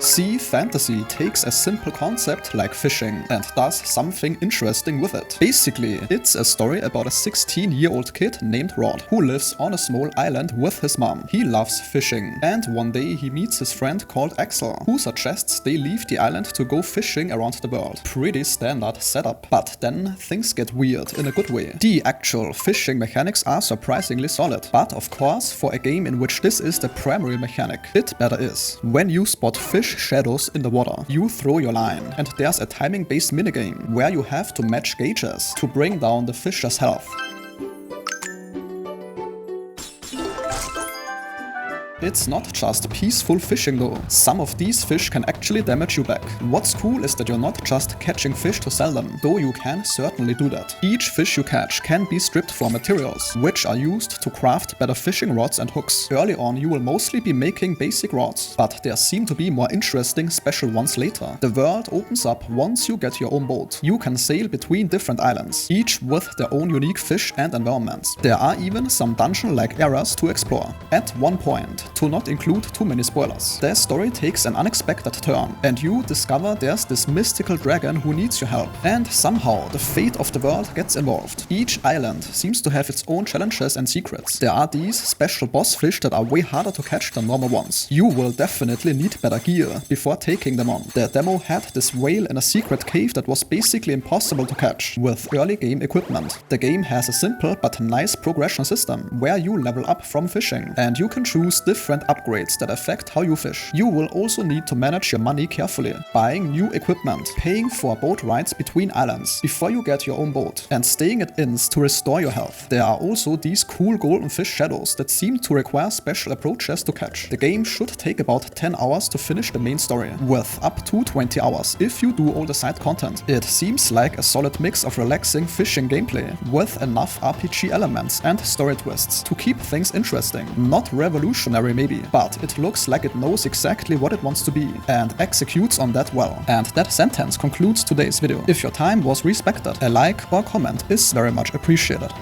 Sea Fantasy takes a simple concept like fishing and does something interesting with it. Basically, it's a story about a 16-year-old kid named Rod who lives on a small island with his mom. He loves fishing, and one day he meets his friend called Axel, who suggests they leave the island to go fishing around the world. Pretty standard setup, but then things get weird in a good way. The actual fishing mechanics are surprisingly solid, but of course, for a game in which this is the primary mechanic, it better is. When you spot fish shadows in the water, you throw your line, and there's a timing-based minigame where you have to match gauges to bring down the fish's health. It's not just peaceful fishing though. Some of these fish can actually damage you back. What's cool is that you're not just catching fish to sell them, though you can certainly do that. Each fish you catch can be stripped for materials, which are used to craft better fishing rods and hooks. Early on you will mostly be making basic rods, but there seem to be more interesting special ones later. The world opens up once you get your own boat. You can sail between different islands, each with their own unique fish and environments. There are even some dungeon-like areas to explore. At one point, to not include too many spoilers, the story takes an unexpected turn, and you discover there's this mystical dragon who needs your help, and somehow the fate of the world gets involved. Each island seems to have its own challenges and secrets. There are these special boss fish that are way harder to catch than normal ones. You will definitely need better gear before taking them on. The demo had this whale in a secret cave that was basically impossible to catch with early game equipment. The game has a simple but nice progression system where you level up from fishing, and you can choose different upgrades that affect how you fish. You will also need to manage your money carefully, buying new equipment, paying for boat rides between islands before you get your own boat, and staying at inns to restore your health. There are also these cool golden fish shadows that seem to require special approaches to catch. The game should take about 10 hours to finish the main story, with up to 20 hours if you do all the side content. It seems like a solid mix of relaxing fishing gameplay with enough RPG elements and story twists to keep things interesting. Not revolutionary maybe, but it looks like it knows exactly what it wants to be and executes on that well. And that sentence concludes today's video. If your time was respected, a like or comment is very much appreciated.